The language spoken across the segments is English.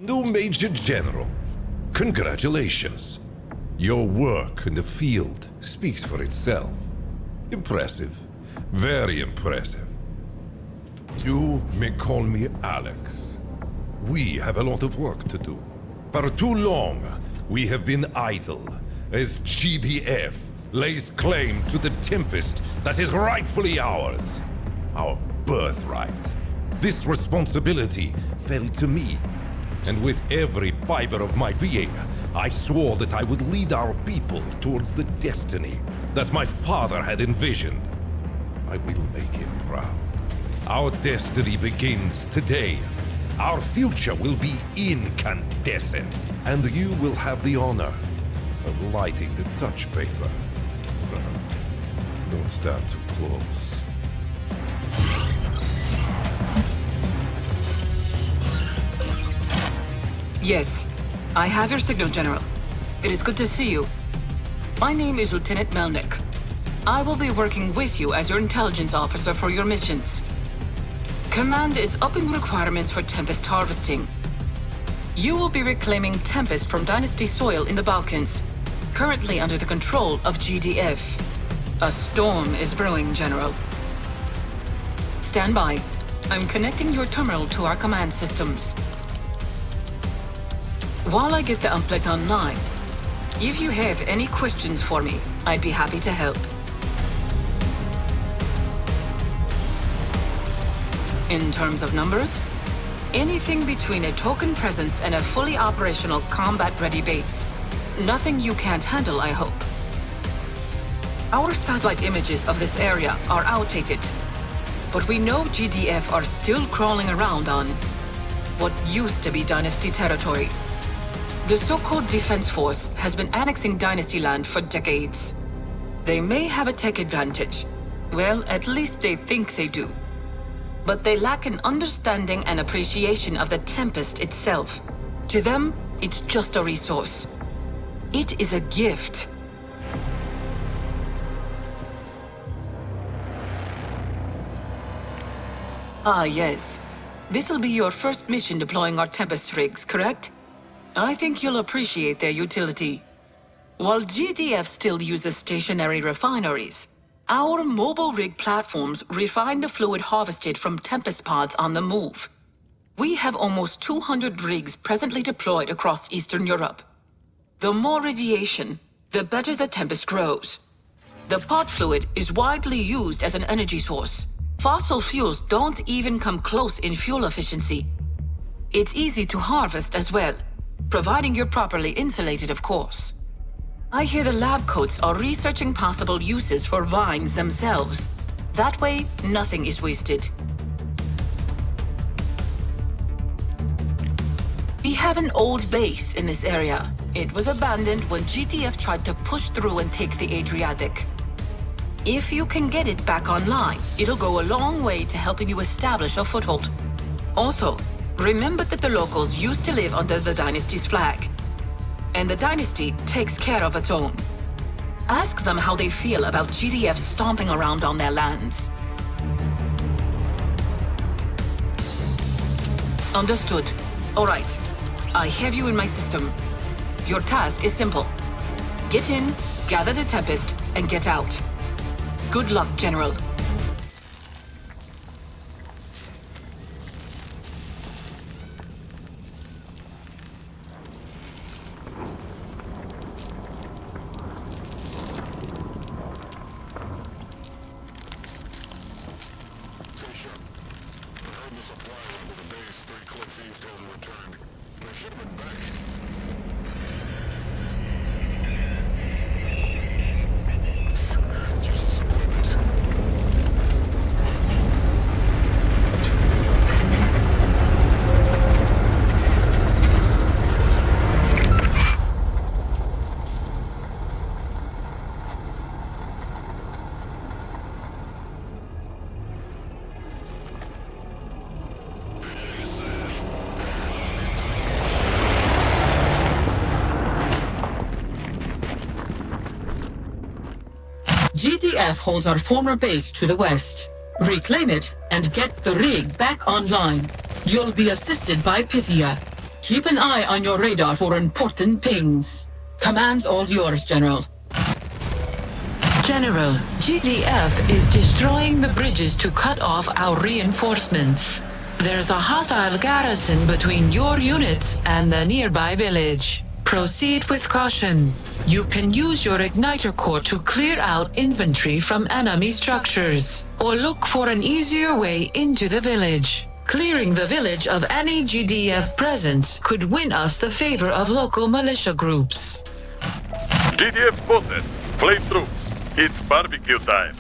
New Major General, congratulations. Your work in the field speaks for itself. Impressive. Very impressive. You may call me Alex. We have a lot of work to do. For too long, we have been idle as GDF lays claim to the Tempest that is rightfully ours. Our birthright. This responsibility fell to me. And with every fiber of my being, I swore that I would lead our people towards the destiny that my father had envisioned. I will make him proud. Our destiny begins today. Our future will be incandescent, and you will have the honor of lighting the touch paper. Don't stand too close. Yes, I have your signal, General. It is good to see you. My name is Lieutenant Melnick. I will be working with you as your intelligence officer for your missions. Command is upping requirements for Tempest harvesting. You will be reclaiming Tempest from Dynasty soil in the Balkans, currently under the control of GDF. A storm is brewing, General. Stand by. I'm connecting your terminal to our command systems. While I get the uplink online, if you have any questions for me, I'd be happy to help. In terms of numbers, anything between a token presence and a fully operational combat-ready base. Nothing you can't handle, I hope. Our satellite images of this area are outdated, but we know GDF are still crawling around on what used to be Dynasty territory. The so-called Defense Force has been annexing Dynasty land for decades. They may have a tech advantage. Well, at least they think they do. But they lack an understanding and appreciation of the Tempest itself. To them, it's just a resource. It is a gift. Ah, yes. This'll be your first mission deploying our Tempest rigs, correct? I think you'll appreciate their utility. While GDF still uses stationary refineries, our mobile rig platforms refine the fluid harvested from Tempest pods on the move. We have almost 200 rigs presently deployed across Eastern Europe. The more radiation, the better the Tempest grows. The pod fluid is widely used as an energy source. Fossil fuels don't even come close in fuel efficiency. It's easy to harvest as well, providing you're properly insulated, of course. I hear the lab coats are researching possible uses for vines themselves. That way, nothing is wasted. We have an old base in this area. It was abandoned when GTF tried to push through and take the Adriatic. If you can get it back online, it'll go a long way to helping you establish a foothold. Also, remember that the locals used to live under the Dynasty's flag. And the Dynasty takes care of its own. Ask them how they feel about GDF stomping around on their lands. Understood. All right. I have you in my system. Your task is simple. Get in, gather the Tempest, and get out. Good luck, General. GDF holds our former base to the west. Reclaim it and get the rig back online. You'll be assisted by Pythia. Keep an eye on your radar for important pings. Command's all yours, General. General, GDF is destroying the bridges to cut off our reinforcements. There's a hostile garrison between your units and the nearby village. Proceed with caution. You can use your igniter core to clear out infantry from enemy structures, or look for an easier way into the village. Clearing the village of any GDF presence could win us the favor of local militia groups. GDF spotted. Flame troops. It's barbecue time.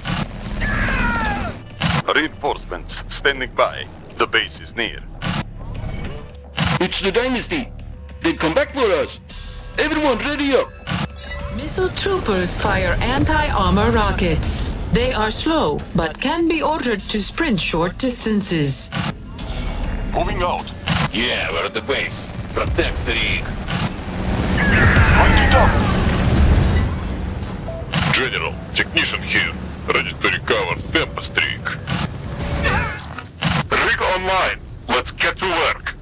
Reinforcements standing by. The base is near. It's the Dynasty. They've come back for us. Everyone ready up. Missile troopers fire anti-armor rockets. They are slow, but can be ordered to sprint short distances. Moving out. Yeah, we're at the base. Protect the rig. Hunt it up. General, technician here. Ready to recover Tempest rig. Rig online. Let's get to work.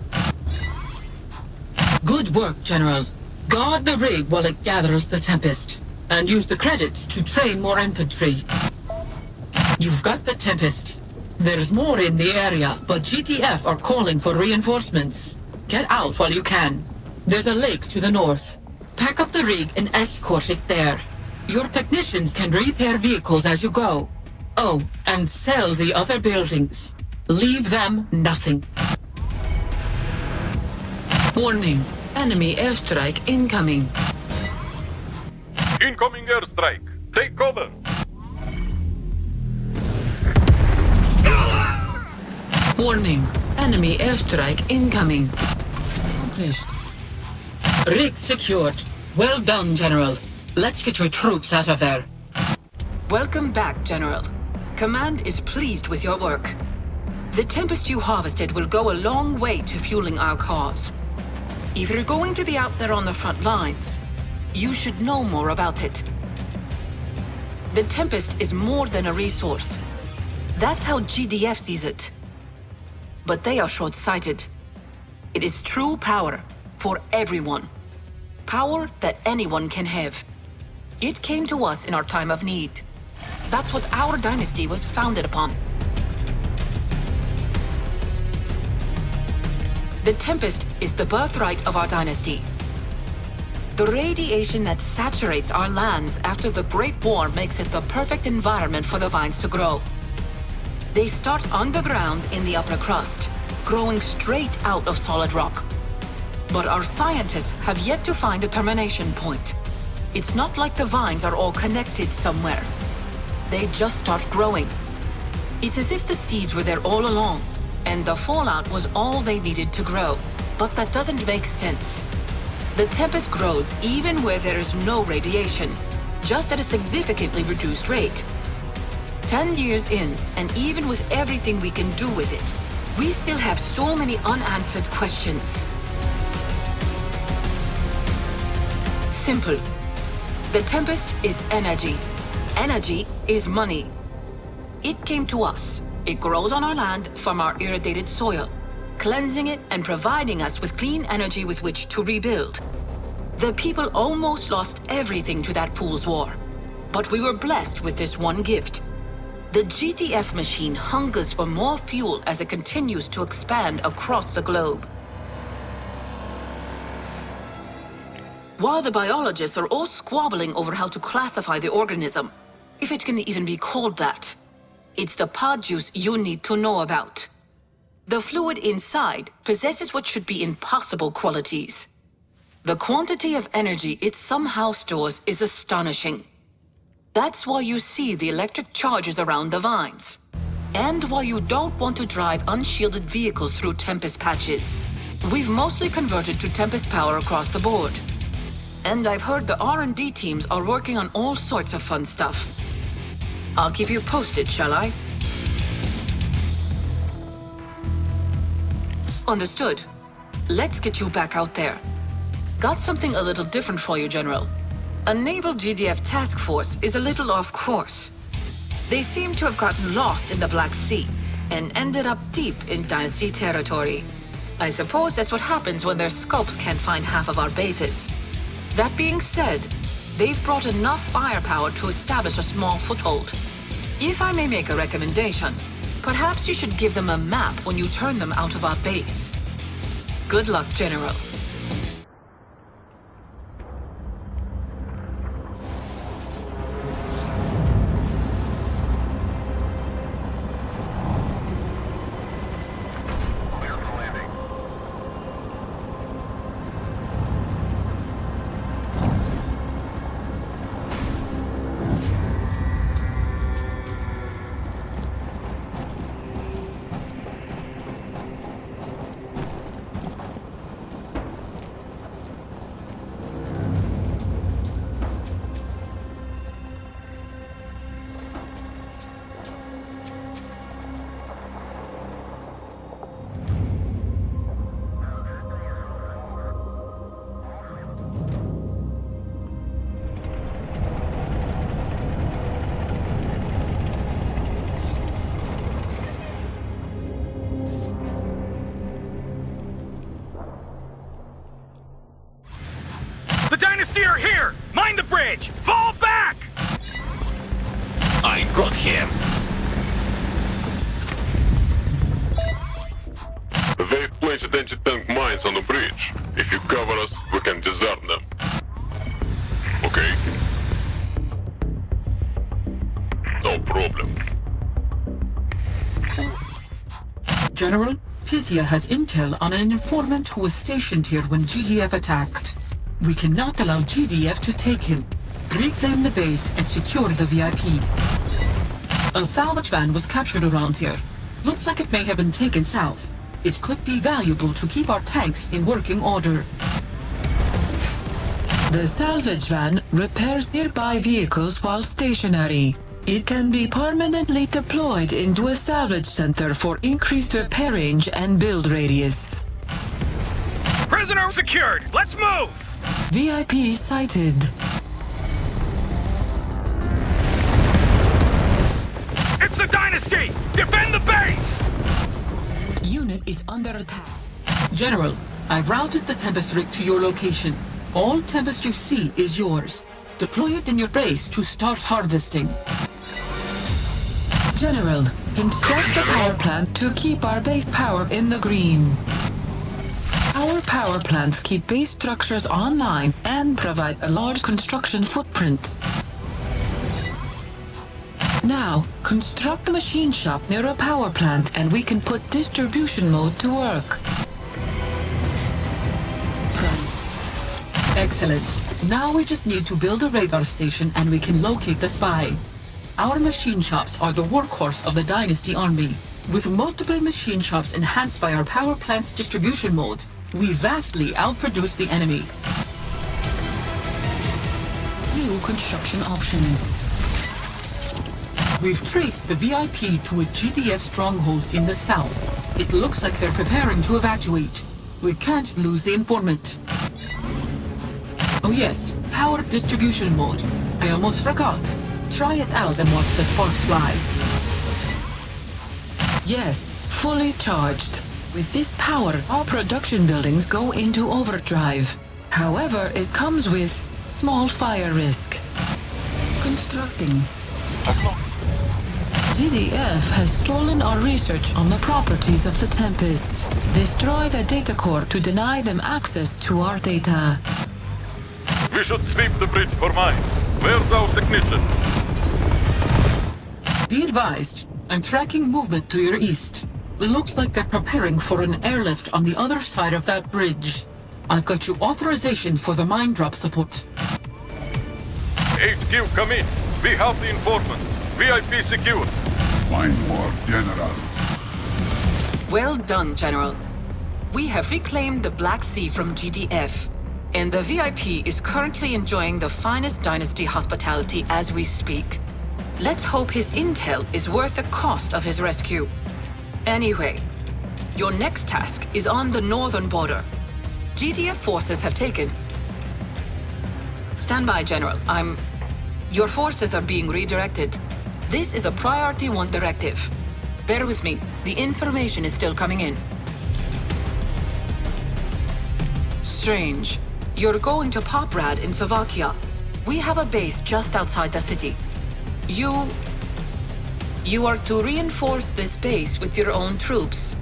Good work, General. Guard the rig while it gathers the Tempest, and use the credits to train more infantry. You've got the Tempest. There's more in the area, but GTF are calling for reinforcements. Get out while you can. There's a lake to the north. Pack up the rig and escort it there. Your technicians can repair vehicles as you go. Oh, and sell the other buildings. Leave them nothing. Warning. Enemy airstrike incoming. Incoming airstrike. Take cover. Warning. Enemy airstrike incoming. Accomplished. Rig secured. Well done, General. Let's get your troops out of there. Welcome back, General. Command is pleased with your work. The Tempest you harvested will go a long way to fueling our cause. If you're going to be out there on the front lines, you should know more about it. The Tempest is more than a resource. That's how GDF sees it. But they are short-sighted. It is true power for everyone. Power that anyone can have. It came to us in our time of need. That's what our dynasty was founded upon. The Tempest is the birthright of our dynasty. The radiation that saturates our lands after the Great War makes it the perfect environment for the vines to grow. They start underground in the upper crust, growing straight out of solid rock. But our scientists have yet to find a termination point. It's not like the vines are all connected somewhere. They just start growing. It's as if the seeds were there all along, and the fallout was all they needed to grow. But that doesn't make sense. The Tempest grows even where there is no radiation, just at a significantly reduced rate. 10 years in, and even with everything we can do with it, we still have so many unanswered questions. Simple. The Tempest is energy. Energy is money. It came to us. It grows on our land from our irrigated soil, cleansing it and providing us with clean energy with which to rebuild. The people almost lost everything to that fool's war, but we were blessed with this one gift. The GTF machine hungers for more fuel as it continues to expand across the globe. While the biologists are all squabbling over how to classify the organism, if it can even be called that, it's the pod juice you need to know about. The fluid inside possesses what should be impossible qualities. The quantity of energy it somehow stores is astonishing. That's why you see the electric charges around the vines. And why you don't want to drive unshielded vehicles through Tempest patches. We've mostly converted to Tempest power across the board. And I've heard the R&D teams are working on all sorts of fun stuff. I'll keep you posted, shall I? Understood. Let's get you back out there. Got something a little different for you, General. A naval GDF task force is a little off course. They seem to have gotten lost in the Black Sea and ended up deep in Dynasty territory. I suppose that's what happens when their scopes can't find half of our bases. That being said, they've brought enough firepower to establish a small foothold. If I may make a recommendation, perhaps you should give them a map when you turn them out of our base. Good luck, General. The Dynasty are here! Mind the bridge! Fall back! I got him. They've placed anti-tank mines on the bridge. If you cover us, we can disarm them. Okay? No problem. General, Pythia has intel on an informant who was stationed here when GDF attacked. We cannot allow GDF to take him. Reclaim the base and secure the VIP. A salvage van was captured around here. Looks like it may have been taken south. It could be valuable to keep our tanks in working order. The salvage van repairs nearby vehicles while stationary. It can be permanently deployed into a salvage center for increased repair range and build radius. Prisoner secured! Let's move! VIP sighted. It's the Dynasty! Defend the base! Unit is under attack. General, I've routed the Tempest rig to your location. All Tempest you see is yours. Deploy it in your base to start harvesting. General, instruct the power plant to keep our base power in the green. Our power plants keep base structures online and provide a large construction footprint. Now, construct a machine shop near a power plant and we can put distribution mode to work. Excellent. Now we just need to build a radar station and we can locate the spy. Our machine shops are the workhorse of the Dynasty army. With multiple machine shops enhanced by our power plant's distribution mode, we vastly outproduce the enemy. New construction options. We've traced the VIP to a GDF stronghold in the south. It looks like they're preparing to evacuate. We can't lose the informant. Oh yes, power distribution mode. I almost forgot. Try it out and watch the sparks fly. Yes, fully charged. With this power, our production buildings go into overdrive. However, it comes with small fire risk. Constructing. GDF has stolen our research on the properties of the Tempest. Destroy the data core to deny them access to our data. We should sweep the bridge for mines. Where's our technician? Be advised, I'm tracking movement to your east. It looks like they're preparing for an airlift on the other side of that bridge. I've got you authorization for the mine drop support. HQ, come in. We have the informant. VIP secure. Find more, General. Well done, General. We have reclaimed the Black Sea from GDF, and the VIP is currently enjoying the finest Dynasty hospitality as we speak. Let's hope his intel is worth the cost of his rescue. Anyway, your next task is on the northern border. GDF forces have taken... Stand by, General. Your forces are being redirected. This is a Priority 1 directive. Bear with me. The information is still coming in. strange. You're going to Poprad in Slovakia. We have a base just outside the city. You are to reinforce this base with your own troops.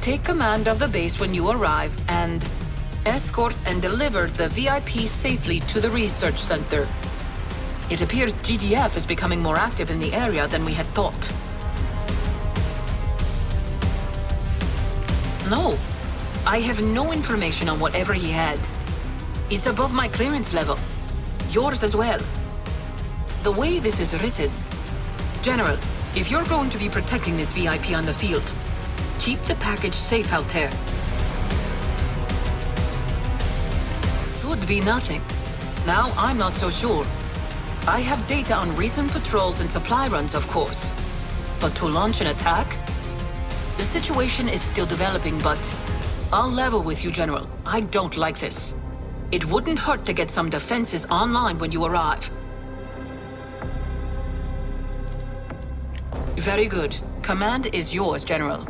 Take command of the base when you arrive and escort and deliver the VIP safely to the research center. It appears GDF is becoming more active in the area than we had thought. No, I have no information on whatever he had. It's above my clearance level. Yours as well. The way this is written... General, if you're going to be protecting this VIP on the field, keep the package safe out there. Should be nothing. Now I'm not so sure. I have data on recent patrols and supply runs, of course. But to launch an attack? The situation is still developing, but I'll level with you, General. I don't like this. It wouldn't hurt to get some defenses online when you arrive. Very good. Command is yours, General.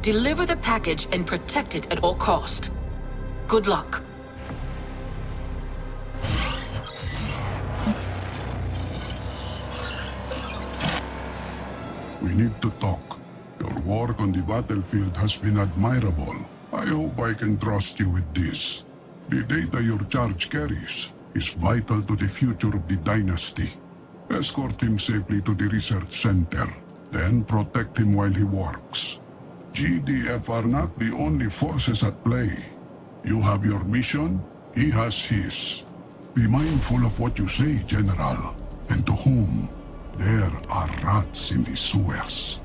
Deliver the package and protect it at all cost. Good luck. We need to talk. Your work on the battlefield has been admirable. I hope I can trust you with this. The data your charge carries is vital to the future of the dynasty. Escort him safely to the research center, then protect him while he works. GDF are not the only forces at play. You have your mission, he has his. Be mindful of what you say, General, and to whom. There are rats in the sewers.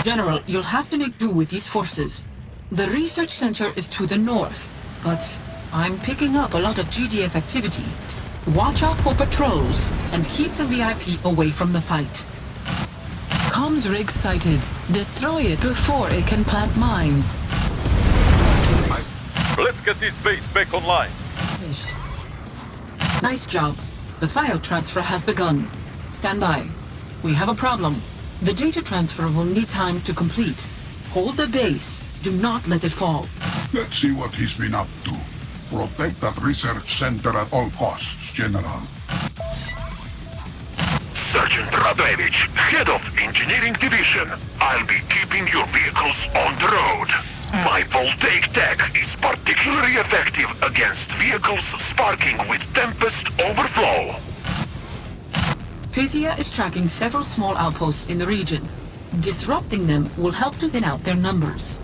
General, you'll have to make do with these forces. The research center is to the north, but I'm picking up a lot of GDF activity. Watch out for patrols and keep the VIP away from the fight. Comms rig sighted. Destroy it before it can plant mines. Let's get this base back online. Finished. Nice job. The file transfer has begun. Stand by. We have a problem. The data transfer will need time to complete. Hold the base. Do not let it fall. Let's see what he's been up to. Protect that research center at all costs, General. Sergeant Radevich, head of Engineering Division. I'll be keeping your vehicles on the road. My voltaic tech is particularly effective against vehicles sparking with Tempest overflow. Pythia is tracking several small outposts in the region. Disrupting them will help to thin out their numbers.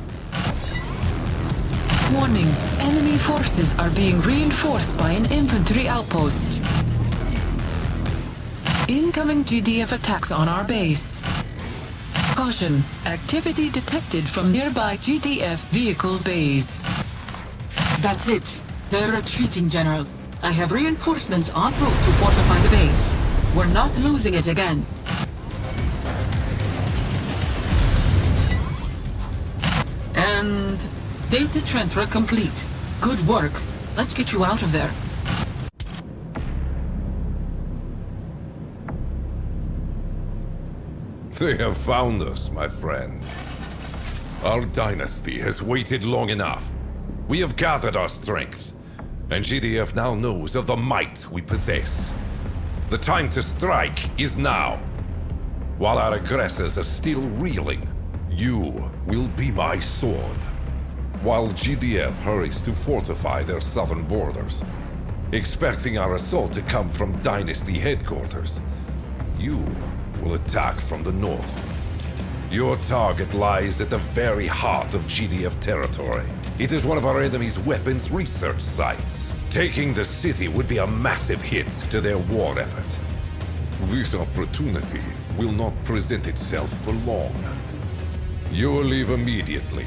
Warning. Enemy forces are being reinforced by an infantry outpost. Incoming GDF attacks on our base. Caution. Activity detected from nearby GDF vehicles base. That's it. They're retreating, General. I have reinforcements en route to fortify the base. We're not losing it again. And data transfer complete. Good work. Let's get you out of there. They have found us, my friend. Our dynasty has waited long enough. We have gathered our strength, and GDF now knows of the might we possess. The time to strike is now. While our aggressors are still reeling, you will be my sword. While GDF hurries to fortify their southern borders, expecting our assault to come from Dynasty headquarters, you will attack from the north. Your target lies at the very heart of GDF territory. It is one of our enemy's weapons research sites. Taking the city would be a massive hit to their war effort. This opportunity will not present itself for long. You will leave immediately.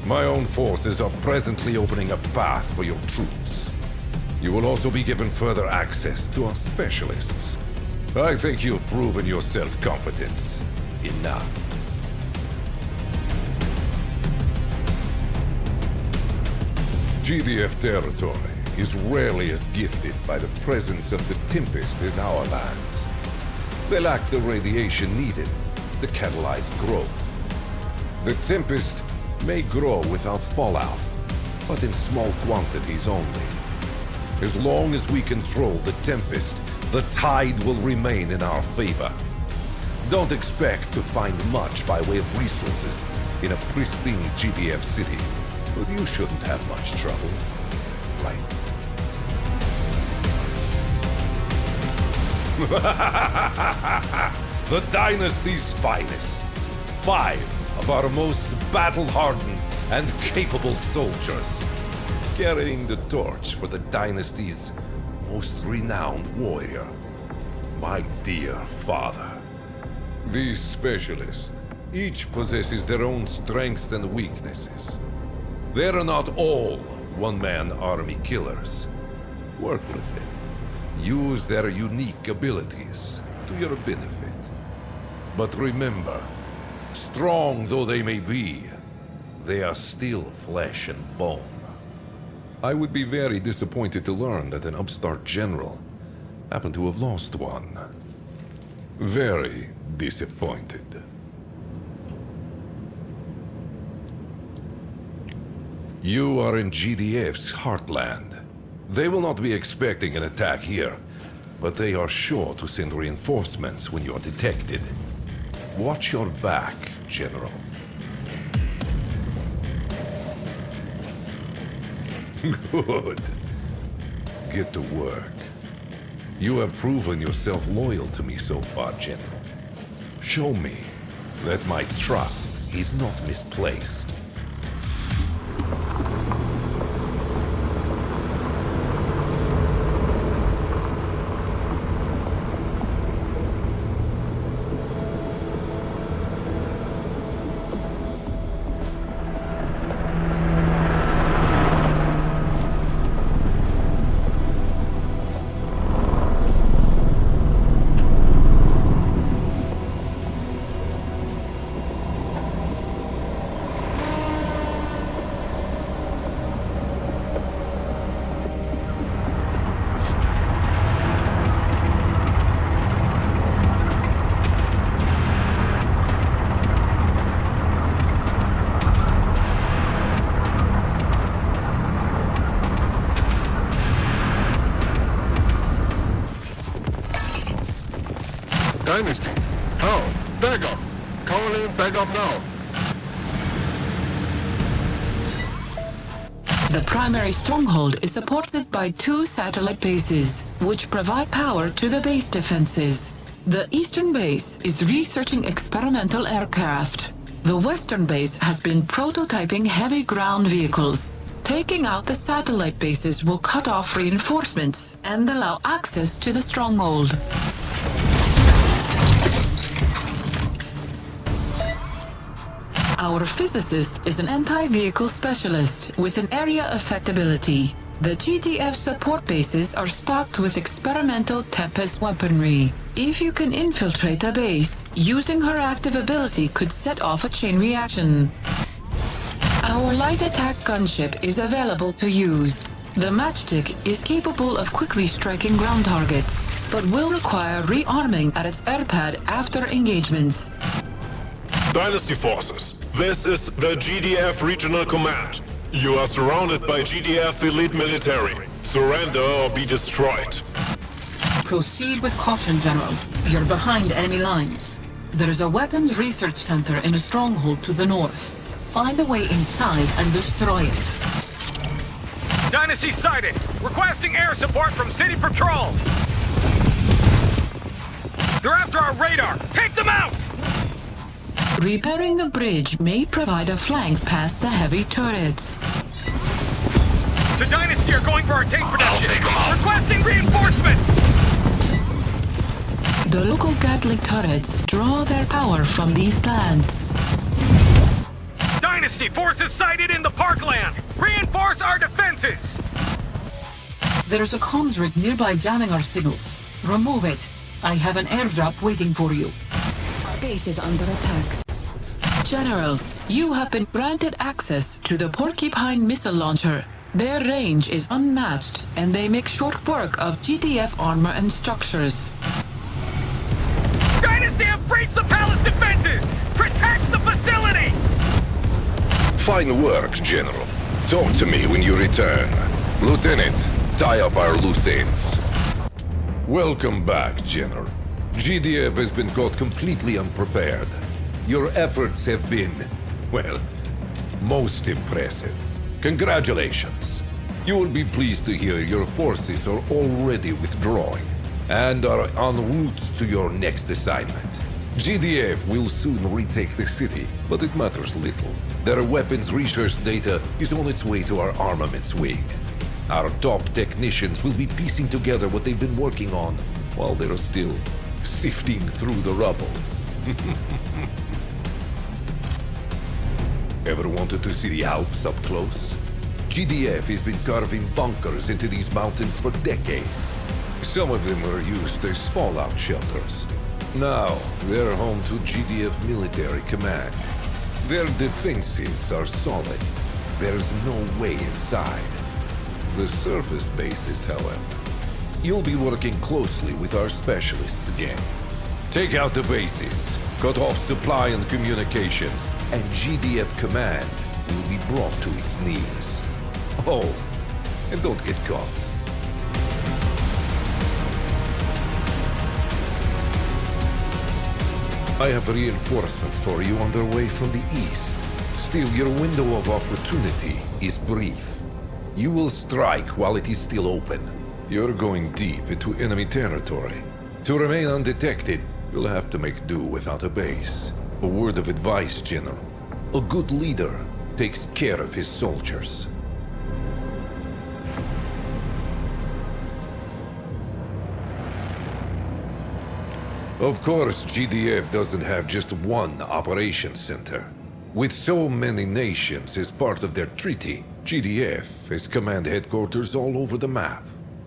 My own forces are presently opening a path for your troops. You will also be given further access to our specialists. I think you've proven your self-competence enough. GDF territory is rarely as gifted by the presence of the Tempest as our lands. They lack the radiation needed to catalyze growth. The Tempest may grow without fallout, but in small quantities only. As long as we control the Tempest, the tide will remain in our favor. Don't expect to find much by way of resources in a pristine GDF city, but you shouldn't have much trouble, right? The Dynasty's finest. 5 of our most battle-hardened and capable soldiers, carrying the torch for the Dynasty's most renowned warrior, my dear father. These specialists, each possesses their own strengths and weaknesses. They are not all one-man army killers. Work with them. Use their unique abilities to your benefit. But remember, strong though they may be, they are still flesh and bone. I would be very disappointed to learn that an upstart general happened to have lost one. Very disappointed. You are in GDF's heartland. They will not be expecting an attack here, but they are sure to send reinforcements when you are detected. Watch your back, General. Good. Get to work. You have proven yourself loyal to me so far, General. Show me that my trust is not misplaced. Dynasty? How? Back up! Call in, back up now! The primary stronghold is supported by 2 satellite bases, which provide power to the base defenses. The eastern base is researching experimental aircraft. The western base has been prototyping heavy ground vehicles. Taking out the satellite bases will cut off reinforcements and allow access to the stronghold. Our physicist is an anti-vehicle specialist with an area affectability. The GDF support bases are stocked with experimental Tempest weaponry. If you can infiltrate a base, using her active ability could set off a chain reaction. Our light attack gunship is available to use. The matchstick is capable of quickly striking ground targets, but will require rearming at its airpad after engagements. Dynasty forces, this is the GDF Regional Command. You are surrounded by GDF elite military. Surrender or be destroyed. Proceed with caution, General. You're behind enemy lines. There is a weapons research center in a stronghold to the north. Find a way inside and destroy it. Dynasty sighted! Requesting air support from City Patrol! They're after our radar! Take them out! Repairing the bridge may provide a flank past the heavy turrets. The Dynasty are going for our tank production! Requesting reinforcements! The local Gatling turrets draw their power from these plants. Dynasty forces sighted in the parkland! Reinforce our defenses! There's a comms rig nearby jamming our signals. Remove it. I have an airdrop waiting for you. Our base is under attack. General, you have been granted access to the Porcupine missile launcher. Their range is unmatched, and they make short work of GDF armor and structures. Dynasty have breached the palace defenses! Protect the facility! Fine work, General. Talk to me when you return. Lieutenant, tie up our loose ends. Welcome back, General. GDF has been caught completely unprepared. Your efforts have been, well, most impressive. Congratulations. You will be pleased to hear your forces are already withdrawing and are en route to your next assignment. GDF will soon retake the city, but it matters little. Their weapons research data is on its way to our armaments wing. Our top technicians will be piecing together what they've been working on while they're still sifting through the rubble. Ever wanted to see the Alps up close? GDF has been carving bunkers into these mountains for decades. Some of them were used as fallout shelters. Now, they're home to GDF military command. Their defenses are solid. There's no way inside. The surface bases, however. You'll be working closely with our specialists again. Take out the bases, cut off supply and communications, and GDF command will be brought to its knees. Oh, and don't get caught. I have reinforcements for you on their way from the east. Still, your window of opportunity is brief. You will strike while it is still open. You're going deep into enemy territory. To remain undetected, you'll have to make do without a base. A word of advice, General. A good leader takes care of his soldiers. Of course, GDF doesn't have just one operations center. With so many nations as part of their treaty, GDF has command headquarters all over the map.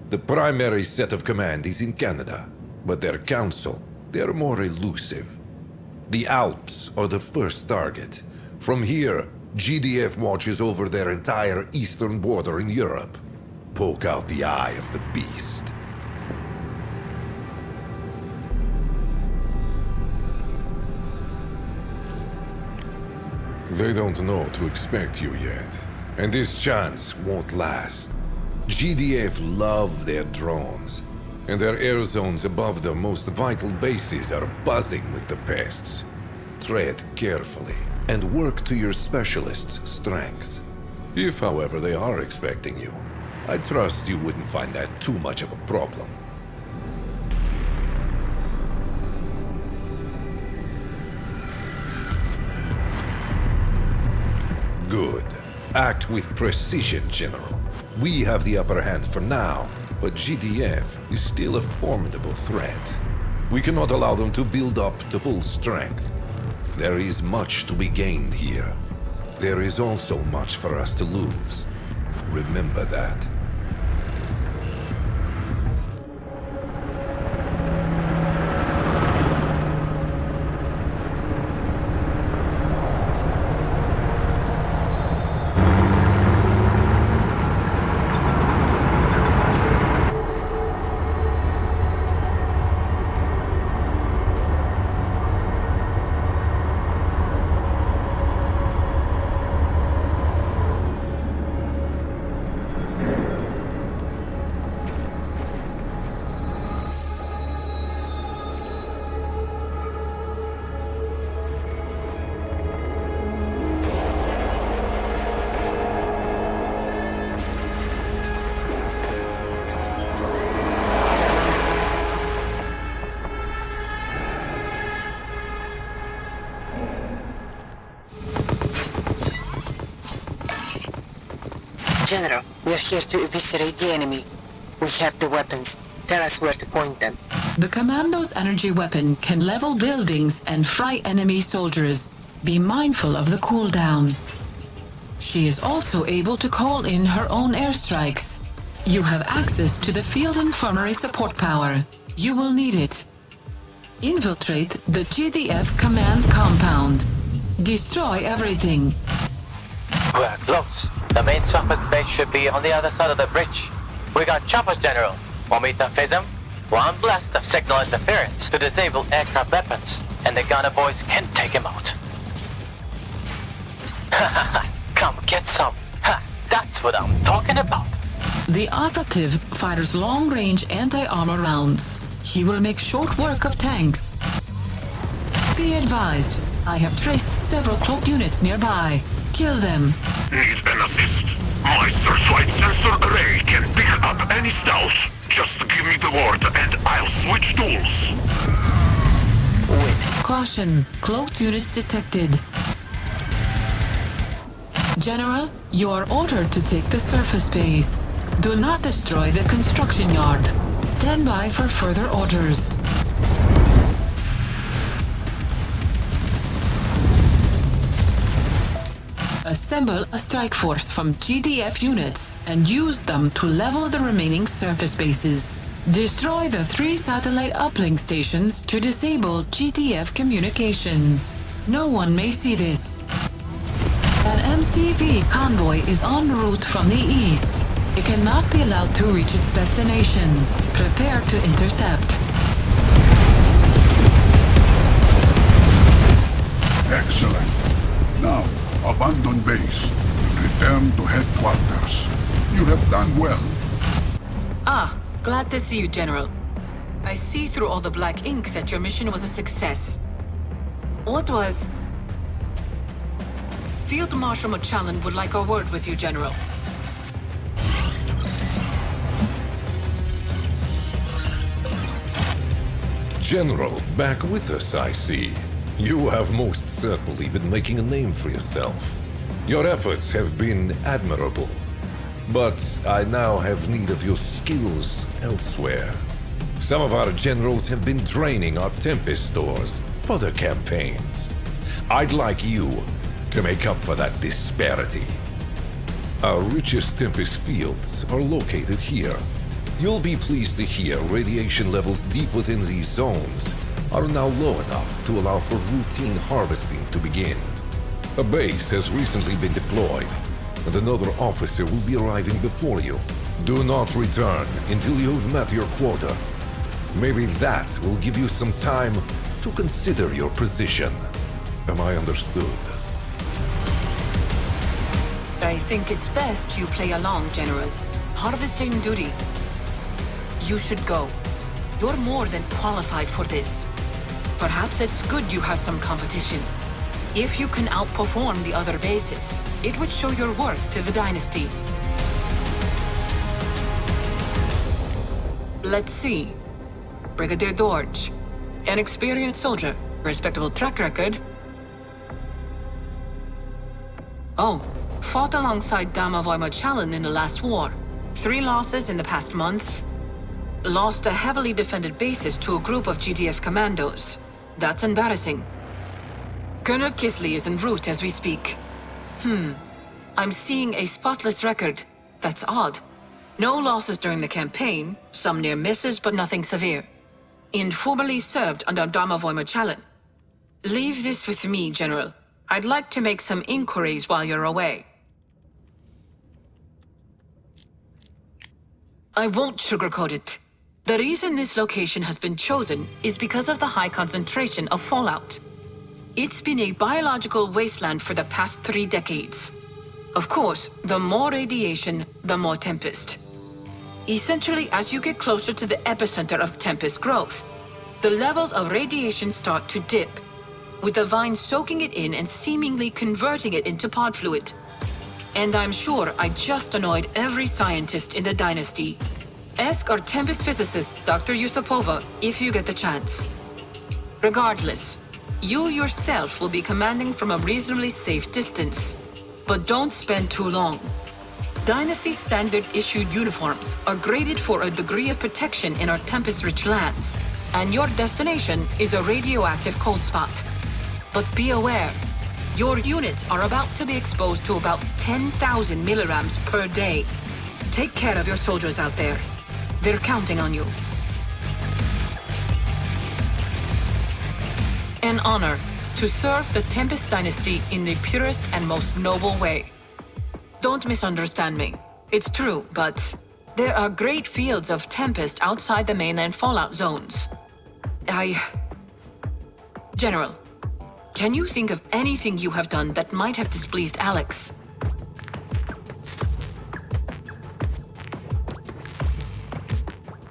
The primary set of command is in Canada, but their council, they're more elusive. The Alps are the first target. From here, GDF watches over their entire eastern border in Europe. Poke out the eye of the beast. They don't know to expect you yet, and this chance won't last. GDF love their drones, and their air zones above the most vital bases are buzzing with the pests. Tread carefully and work to your specialists' strengths. If, however, they are expecting you, I trust you wouldn't find that too much of a problem. Good. Act with precision, General. We have the upper hand for now, but GDF is still a formidable threat. We cannot allow them to build up to full strength. There is much to be gained here. There is also much for us to lose. Remember that. General, we're here to eviscerate the enemy. We have the weapons. Tell us where to point them. The Commando's energy weapon can level buildings and fry enemy soldiers. Be mindful of the cooldown. She is also able to call in her own airstrikes. You have access to the field infirmary support power. You will need it. Infiltrate the GDF command compound. Destroy everything. We're close. The main surface base should be on the other side of the bridge. We got choppers, General. Want me to phase them? One blast of signal interference to disable aircraft weapons, and the gunner boys can take him out. Come get some. Ha, that's what I'm talking about. The operative fires long-range anti-armor rounds. He will make short work of tanks. Be advised, I have traced several cloaked units nearby. Kill them. Need an assist? My searchlight sensor array can pick up any stealth. Just give me the word and I'll switch tools. Caution, cloaked units detected. General, you are ordered to take the surface base. Do not destroy the construction yard. Stand by for further orders. Assemble a strike force from GDF units and use them to level the remaining surface bases. Destroy the 3 satellite uplink stations to disable GDF communications. No one may see this. An MCV convoy is en route from the east. It cannot be allowed to reach its destination. Prepare to intercept. Excellent. Now, abandon base and return to headquarters. You have done well. Ah, glad to see you, General. I see through all the black ink that your mission was a success. What was... Field Marshal Machallan would like a word with you, General. General, back with us, I see. You have most certainly been making a name for yourself. Your efforts have been admirable. But I now have need of your skills elsewhere. Some of our generals have been draining our Tempest stores for their campaigns. I'd like you to make up for that disparity. Our richest Tempest fields are located here. You'll be pleased to hear radiation levels deep within these zones are now low enough to allow for routine harvesting to begin. A base has recently been deployed, and another officer will be arriving before you. Do not return until you've met your quota. Maybe that will give you some time to consider your position. Am I understood? I think it's best you play along, General. Harvesting duty. You should go. You're more than qualified for this. Perhaps it's good you have some competition. If you can outperform the other bases, it would show your worth to the dynasty. Let's see. Brigadier Dorge. An experienced soldier. Respectable track record. Oh, fought alongside Damavoy Machallan in the last war. 3 losses in the past month. Lost a heavily defended bases to a group of GDF commandos. That's embarrassing. Colonel Kisley is en route as we speak. I'm seeing a spotless record. That's odd. No losses during the campaign, some near misses but nothing severe. Informally served under Damavoy Machallan. Leave this with me, General. I'd like to make some inquiries while you're away. I won't sugarcoat it. The reason this location has been chosen is because of the high concentration of fallout. It's been a biological wasteland for the past 3 decades. Of course, the more radiation, the more Tempest. Essentially, as you get closer to the epicenter of Tempest growth, the levels of radiation start to dip, with the vines soaking it in and seemingly converting it into pod fluid. And I'm sure I just annoyed every scientist in the dynasty. Ask our Tempest physicist, Dr. Yusupova, if you get the chance. Regardless, you yourself will be commanding from a reasonably safe distance. But don't spend too long. Dynasty standard issued uniforms are graded for a degree of protection in our Tempest-rich lands. And your destination is a radioactive cold spot. But be aware, your units are about to be exposed to about 10,000 milligrams per day. Take care of your soldiers out there. They're counting on you. An honor to serve the Tempest dynasty in the purest and most noble way. Don't misunderstand me. It's true, but there are great fields of Tempest outside the mainland fallout zones. General, can you think of anything you have done that might have displeased Alex?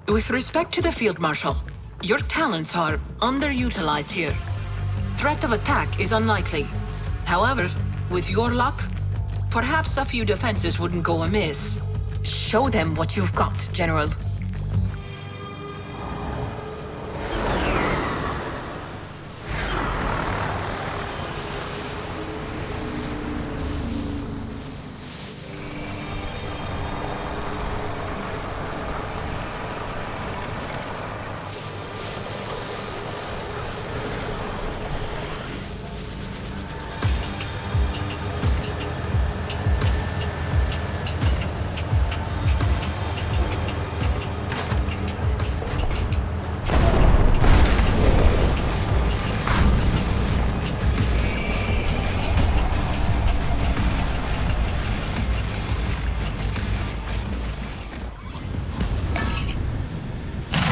With respect to the Field Marshal, your talents are underutilized here. Threat of attack is unlikely. However, with your luck, perhaps a few defenses wouldn't go amiss. Show them what you've got, General.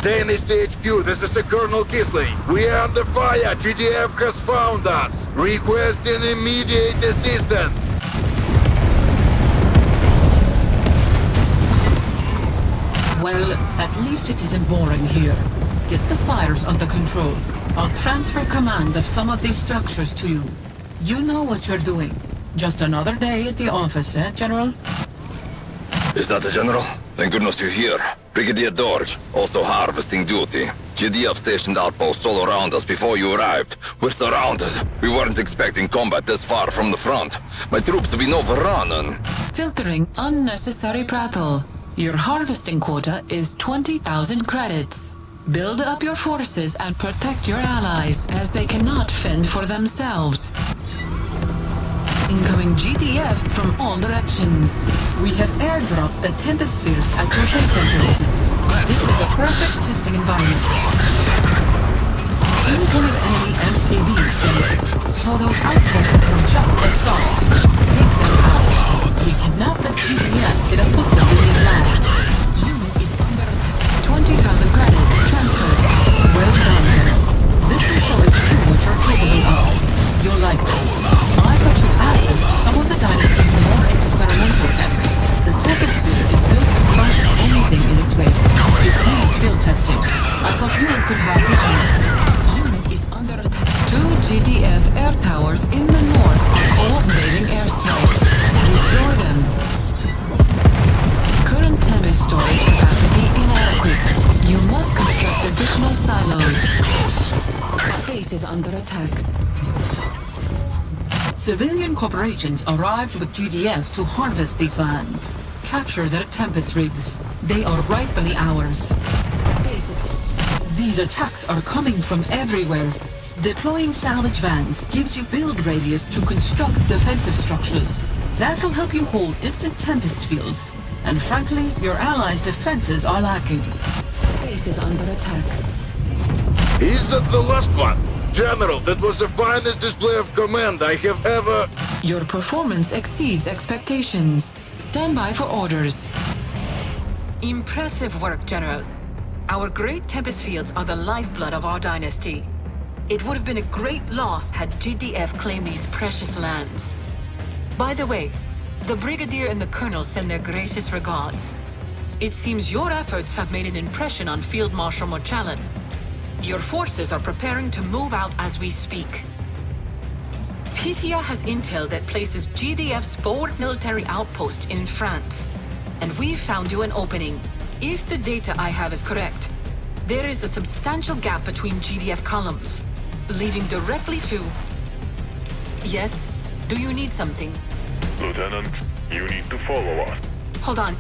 Dynasty HQ, this is Colonel Kisling. We are under fire. GDF has found us. Requesting immediate assistance. Well, at least it isn't boring here. Get the fires under control. I'll transfer command of some of these structures to you. You know what you're doing. Just another day at the office, General? Is that the General? Thank goodness you're here. Brigadier Dorj, also harvesting duty. GDF stationed outposts all around us before you arrived. We're surrounded. We weren't expecting combat this far from the front. My troops have been overrun and... Filtering unnecessary prattle. Your harvesting quota is 20,000 credits. Build up your forces and protect your allies, as they cannot fend for themselves. Incoming GDF from all directions. We have airdropped the Tempest spheres at your base entrances. This is a perfect testing environment. Incoming enemy MCVs, General. So those outposts are just a start. Take them out. We cannot let GDF get a foothold in this land. Unit is under attack. 20,000 credits transferred. Well done, General. This will show its true what you're capable of. You'll like this. I got you access to some of the Dynasty's more experimental tech. The Tempest sphere is built to crush anything in its way. It needs field testing. I thought you could have the honor. Unit is under attack. 2 GDF air towers in the north are coordinating airstrikes. Destroy them. Current Tempest storage capacity inadequate. You must construct additional silos. Our base is under attack. Civilian corporations arrived with GDF to harvest these lands. Capture their Tempest rigs. They are rightfully ours. These attacks are coming from everywhere. Deploying salvage vans gives you build radius to construct defensive structures. That will help you hold distant Tempest fields. And frankly, your allies' defenses are lacking. Base is under attack. Is that the last one? General, that was the finest display of command I have ever... Your performance exceeds expectations. Stand by for orders. Impressive work, General. Our great Tempest fields are the lifeblood of our dynasty. It would have been a great loss had GDF claimed these precious lands. By the way, the Brigadier and the Colonel send their greatest regards. It seems your efforts have made an impression on Field Marshal Mochalan. Your forces are preparing to move out as we speak. Pythia has intel that places GDF's forward military outpost in France. And we've found you an opening. If the data I have is correct, there is a substantial gap between GDF columns, leading directly to... Yes? Do you need something? Lieutenant, you need to follow us. Hold on,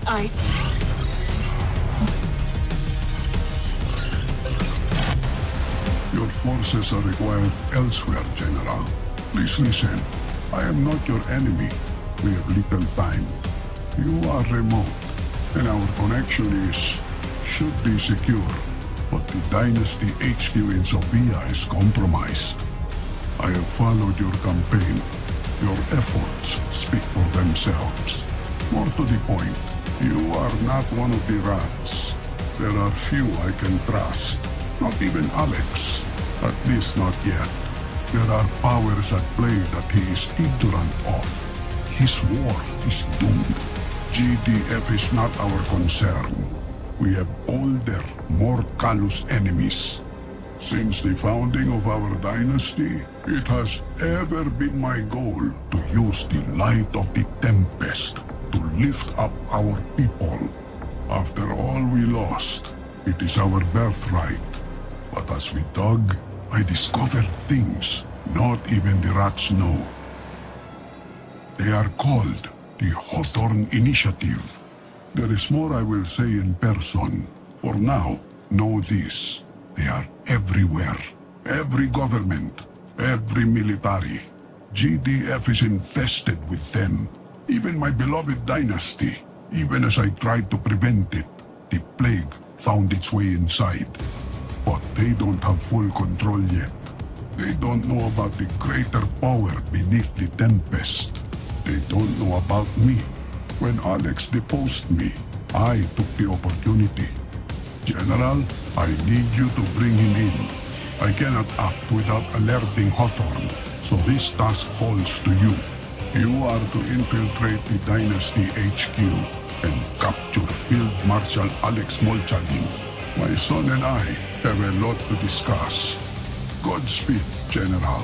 Your forces are required elsewhere, General. Please listen. I am not your enemy. We have little time. You are remote, and our connection should be secure. But the Dynasty HQ in Sofia is compromised. I have followed your campaign. Your efforts speak for themselves. More to the point, you are not one of the rats. There are few I can trust. Not even Alex. At least not yet. There are powers at play that he is ignorant of. His war is doomed. GDF is not our concern. We have older, more callous enemies. Since the founding of our dynasty, it has ever been my goal to use the light of the Tempest to lift up our people. After all we lost, it is our birthright. But as we dug, I discovered things not even the rats know. They are called the Hawthorne Initiative. There is more I will say in person. For now, know this. They are everywhere. Every government, every military. GDF is infested with them. Even my beloved dynasty. Even as I tried to prevent it, the plague found its way inside. But they don't have full control yet. They don't know about the greater power beneath the Tempest. They don't know about me. When Alex deposed me, I took the opportunity. General, I need you to bring him in. I cannot act without alerting Hawthorne, so this task falls to you. You are to infiltrate the Dynasty HQ and capture Field Marshal Alex Molchanin. My son and I have a lot to discuss. Godspeed, General.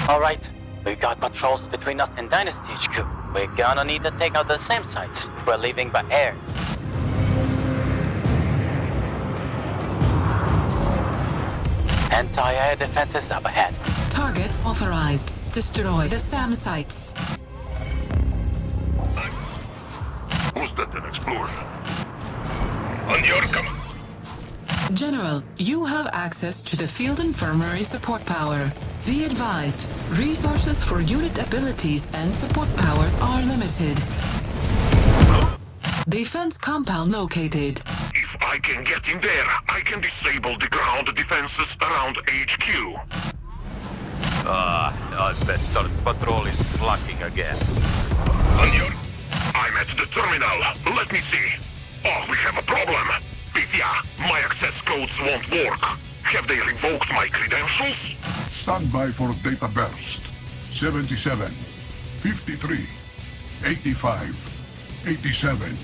Alright, we've got patrols between us and Dynasty HQ. We're gonna need to take out the SAM sites if we're leaving by air. Anti-air defenses up ahead. Targets authorized. Destroy the SAM sites. Was that an explosion? On your command. General, you have access to the field infirmary support power. Be advised, resources for unit abilities and support powers are limited. Defense compound located. If I can get in there, I can disable the ground defenses around HQ. Asbestos patrol is slacking again. On your... I'm at the terminal. Let me see. Oh, we have a problem. Pitya, my access codes won't work. Have they revoked my credentials? Stand by for data burst. 77, 53, 85, 87.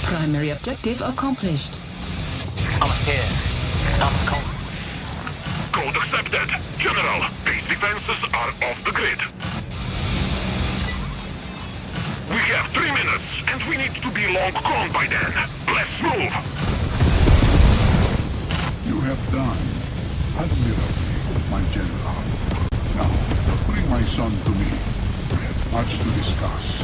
Primary objective accomplished. I'm here. I'm coming. Code accepted. General, base defenses are off the grid. We have 3 minutes, and we need to be long gone by then. Let's move! You have done admirably, my general. Now, bring my son to me. We have much to discuss.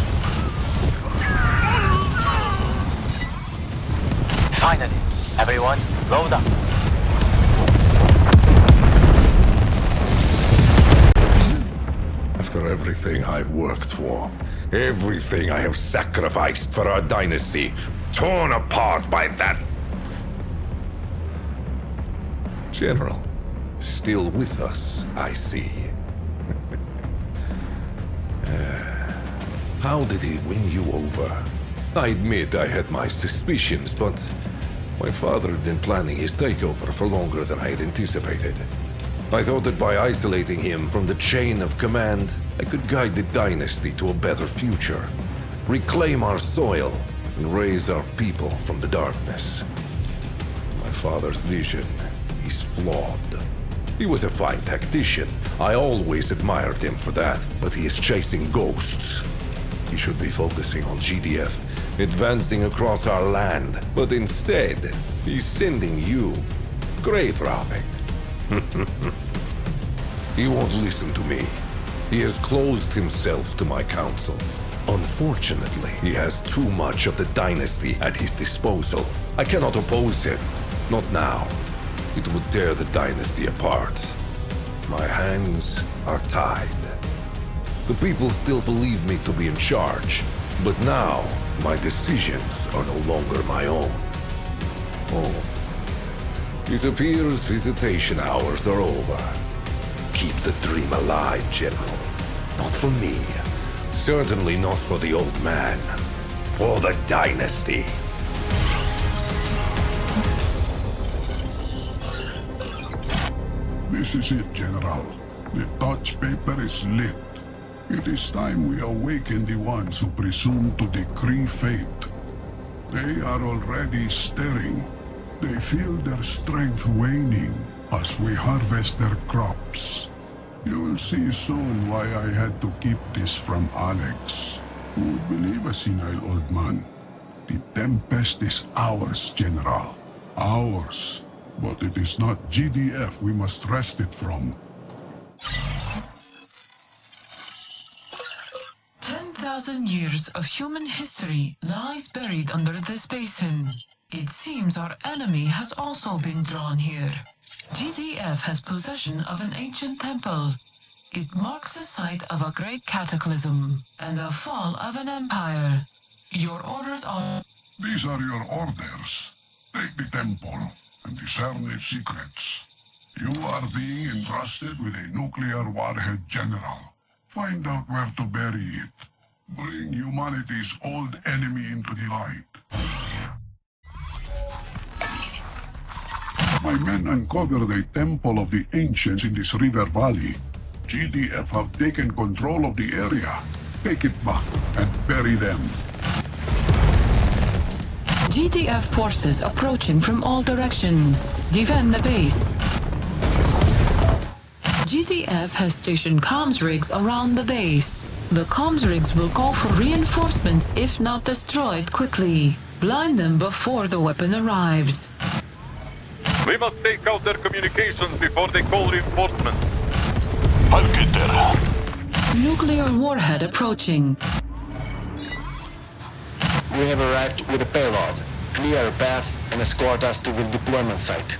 Finally, everyone, load up. After everything I've worked for, everything I have sacrificed for our dynasty, torn apart by that... General, still with us, I see. How did he win you over? I admit I had my suspicions, but my father had been planning his takeover for longer than I had anticipated. I thought that by isolating him from the chain of command, I could guide the dynasty to a better future, reclaim our soil, and raise our people from the darkness. My father's vision is flawed. He was a fine tactician. I always admired him for that, but he is chasing ghosts. He should be focusing on GDF, advancing across our land, but instead, he's sending you grave robbing. He won't listen to me. He has closed himself to my counsel. Unfortunately, he has too much of the dynasty at his disposal. I cannot oppose him. Not now. It would tear the dynasty apart. My hands are tied. The people still believe me to be in charge, but now my decisions are no longer my own. Oh. It appears visitation hours are over. Keep the dream alive, General. Not for me. Certainly not for the old man. For the dynasty. This is it, General. The touch paper is lit. It is time we awaken the ones who presume to decree fate. They are already stirring. They feel their strength waning as we harvest their crops. You will see soon why I had to keep this from Alex. Who would believe a senile old man? The Tempest is ours, General. Ours. But it is not GDF we must wrest it from. 10,000 years of human history lies buried under this basin. It seems our enemy has also been drawn here. GDF has possession of an ancient temple. It marks the site of a great cataclysm and the fall of an empire. Your orders are... These are your orders. Take the temple and discern its secrets. You are being entrusted with a nuclear warhead, General. Find out where to bury it. Bring humanity's old enemy into the light. My men uncovered a temple of the ancients in this river valley. GDF have taken control of the area. Take it back and bury them. GDF forces approaching from all directions. Defend the base. GDF has stationed comms rigs around the base. The comms rigs will call for reinforcements if not destroyed quickly. Blind them before the weapon arrives. We must take out their communications before they call reinforcements. I'll get there. Nuclear warhead approaching. We have arrived with a payload. Clear a path and escort us to the deployment site.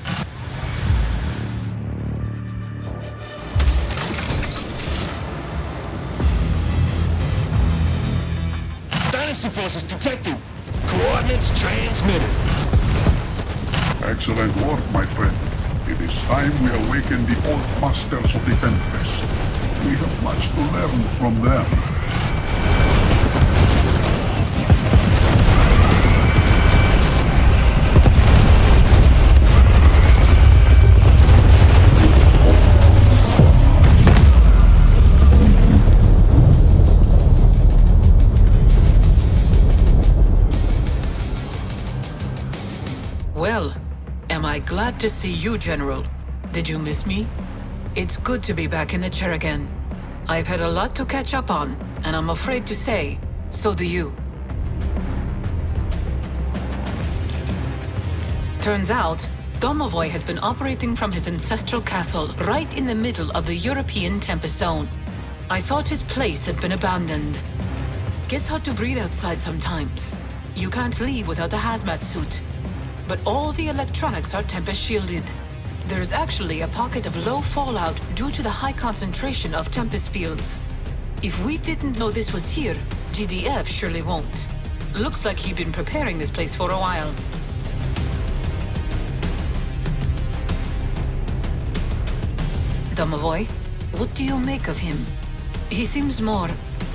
Dynasty forces detected. Coordinates transmitted. Excellent work, my friend. It is time we awaken the old masters of the Tempest. We have much to learn from them. Well, am I glad to see you, General. Did you miss me? It's good to be back in the chair again. I've had a lot to catch up on, and I'm afraid to say, so do you. Turns out, Domovoy has been operating from his ancestral castle right in the middle of the European Tempest Zone. I thought his place had been abandoned. Gets hard to breathe outside sometimes. You can't leave without a hazmat suit. But all the electronics are Tempest shielded. There's actually a pocket of low fallout due to the high concentration of Tempest fields. If we didn't know this was here, GDF surely won't. Looks like he'd been preparing this place for a while. Domovoy, what do you make of him? He seems more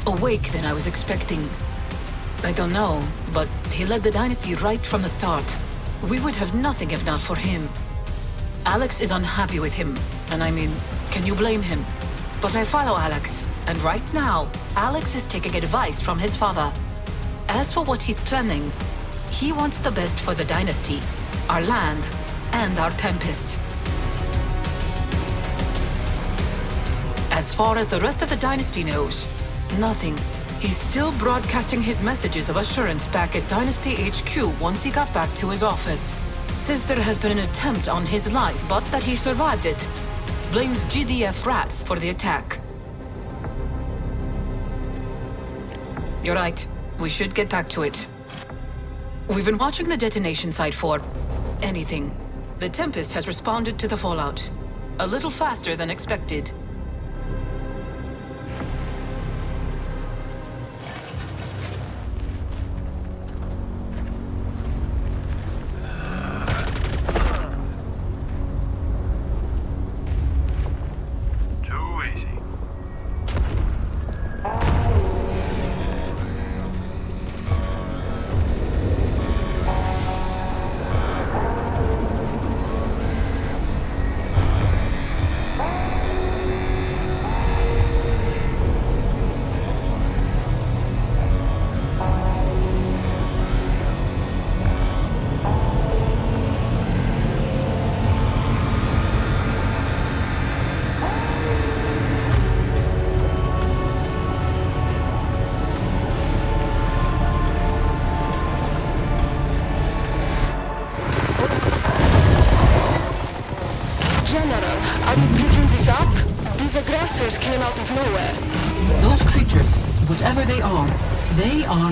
awake than I was expecting. I don't know, but he led the dynasty right from the start. We would have nothing if not for him. Alex is unhappy with him, and I mean, can you blame him? But I follow Alex, and right now, Alex is taking advice from his father. As for what he's planning, he wants the best for the dynasty, our land, and our Tempest. As far as the rest of the dynasty knows, nothing. He's still broadcasting his messages of assurance back at Dynasty HQ once he got back to his office. Says there has been an attempt on his life, but that he survived it. Blames GDF rats for the attack. You're right. We should get back to it. We've been watching the detonation site for anything. The Tempest has responded to the fallout. A little faster than expected. Came out of nowhere. Those creatures, whatever they are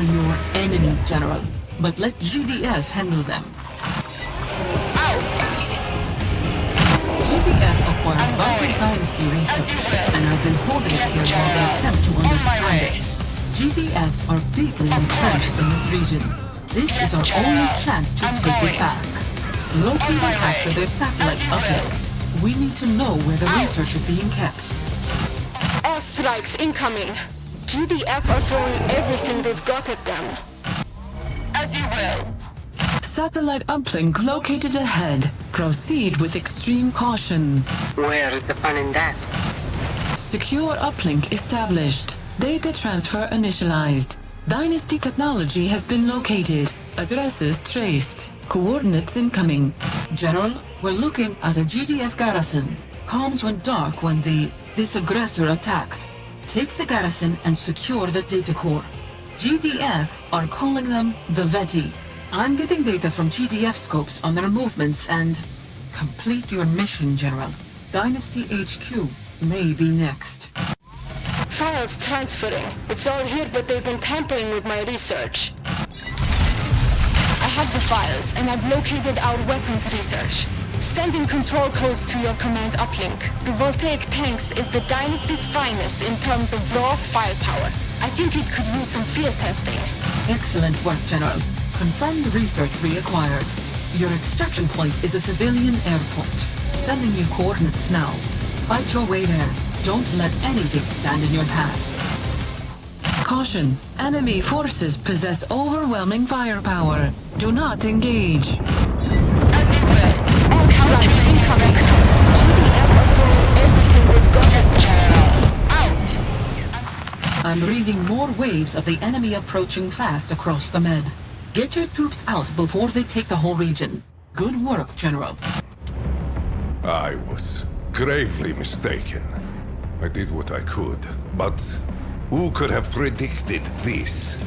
your enemy, General. But let GDF handle them. GDF acquired vital dynasty research, and I've been holding it here while they attempt to understand it. GDF are deeply entrenched in this region. This is our only chance to take it back. Locate and capture their satellites ahead. We need to know where the research is being kept. Airstrikes incoming. GDF are throwing everything they've got at them. As you will. Satellite uplink located ahead. Proceed with extreme caution. Where is the fun in that? Secure uplink established. Data transfer initialized. Dynasty technology has been located. Addresses traced. Coordinates incoming. General, we're looking at a GDF garrison. Comms went dark when this aggressor attacked. Take the garrison and secure the data core. GDF are calling them the Veti. I'm getting data from GDF scopes on their movements and... Complete your mission, General. Dynasty HQ may be next. Files transferring. It's all here, but they've been tampering with my research. I have the files, and I've located our weapons research. Sending control codes to your command uplink. The Voltaic tanks is the Dynasty's finest in terms of raw firepower. I think it could use some field testing. Excellent work, General. Confirm the research reacquired. Your extraction point is a civilian airport. Sending you coordinates now. Fight your way there. Don't let anything stand in your path. Caution. Enemy forces possess overwhelming firepower. Do not engage. Airstrikes incoming. GDF are throwing everything we've got at them. Out! I'm reading more waves of the enemy approaching fast across the Med. Get your troops out before they take the whole region. Good work, General. I was gravely mistaken. I did what I could, but who could have predicted this?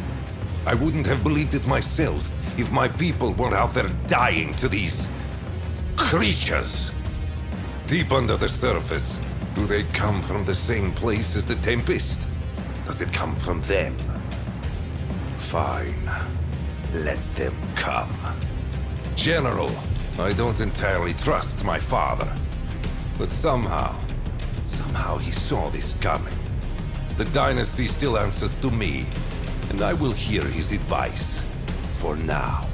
I wouldn't have believed it myself if my people were out there dying to these creatures. Deep under the surface, do they come from the same place as the Tempest? Does it come from them? Fine. Let them come. General, I don't entirely trust my father. But somehow he saw this coming. The dynasty still answers to me, and I will hear his advice. For now.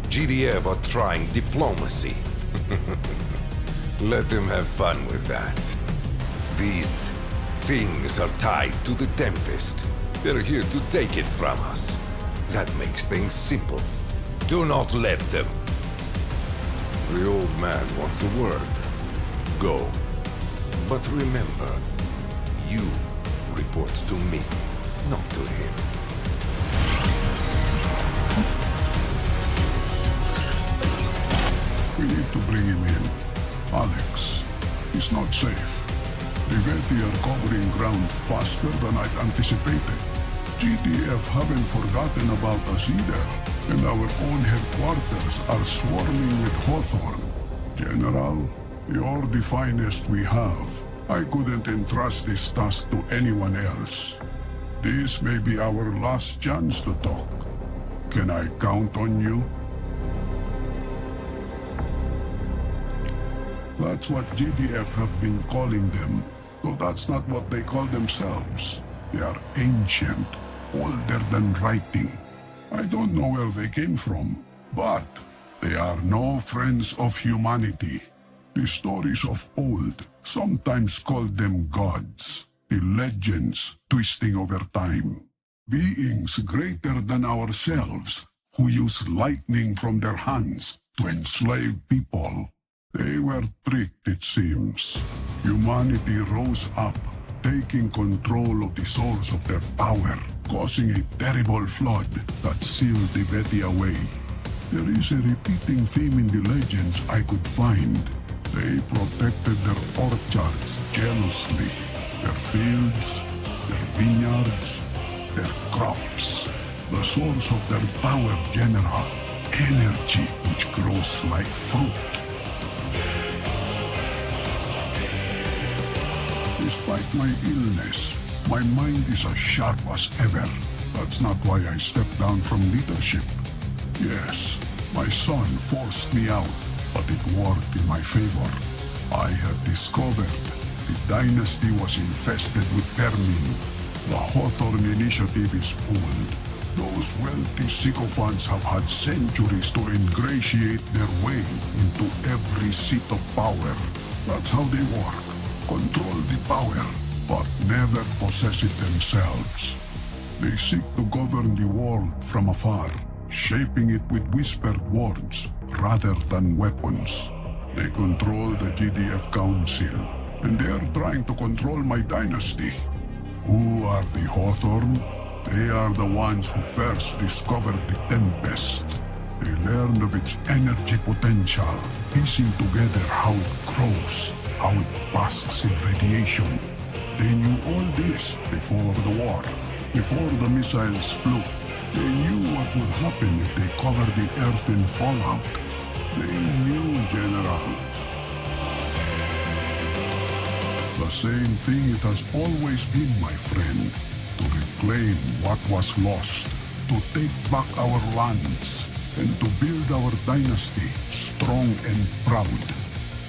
GDF are trying diplomacy. Let them have fun with that. These Things are tied to the Tempest. They're here to take it from us. That makes things simple. Do not let them. The old man wants a word. Go. But remember, you report to me, not to him. We need to bring him in. Alex, he's not safe. The Veti are covering ground faster than I'd anticipated. GDF haven't forgotten about us either, and our own headquarters are swarming with Hawthorne. General, you're the finest we have. I couldn't entrust this task to anyone else. This may be our last chance to talk. Can I count on you? That's what GDF have been calling them. Though that's not what they call themselves. They are ancient, older than writing. I don't know where they came from, but they are no friends of humanity. The stories of old sometimes called them gods, the legends twisting over time. Beings greater than ourselves who use lightning from their hands to enslave people. They were tricked, it seems. Humanity rose up, taking control of the source of their power, causing a terrible flood that sealed the Veti away. There is a repeating theme in the legends I could find. They protected their orchards jealously, their fields, their vineyards, their crops. The source of their power, General, energy which grows like fruit. Despite my illness, my mind is as sharp as ever. That's not why I stepped down from leadership. Yes, my son forced me out, but it worked in my favor. I had discovered the dynasty was infested with vermin. The Hawthorne initiative is old. Those wealthy sycophants have had centuries to ingratiate their way into every seat of power. That's how they work. Control the power, but never possess it themselves. They seek to govern the world from afar, shaping it with whispered words rather than weapons. They control the GDF Council, and they are trying to control my dynasty. Who are the Hawthorne? They are the ones who first discovered the Tempest. They learned of its energy potential, piecing together how it grows, how it basks in radiation. They knew all this before the war, before the missiles flew. They knew what would happen if they covered the Earth in fallout. They knew, General. The same thing it has always been, my friend. To reclaim what was lost, to take back our lands, and to build our dynasty strong and proud.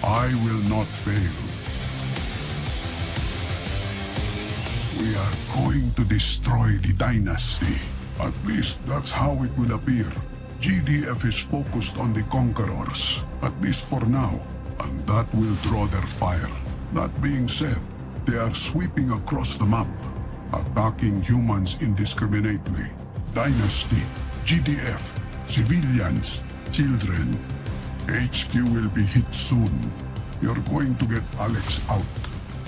I will not fail. We are going to destroy the dynasty. At least that's how it will appear. GDF is focused on the conquerors, at least for now, and that will draw their fire. That being said, they are sweeping across the map, attacking humans indiscriminately. Dynasty, GDF, civilians, children. HQ will be hit soon. You're going to get Alex out.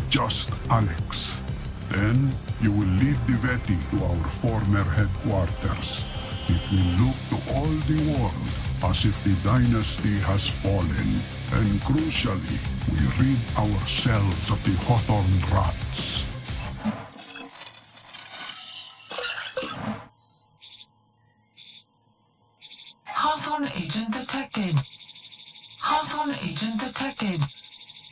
Just Alex. Then, you will lead the Veti to our former headquarters. It will look to all the world as if the dynasty has fallen. And crucially, we rid ourselves of the Hawthorne rats. Hawthorne agent detected. Hawthorne agent detected.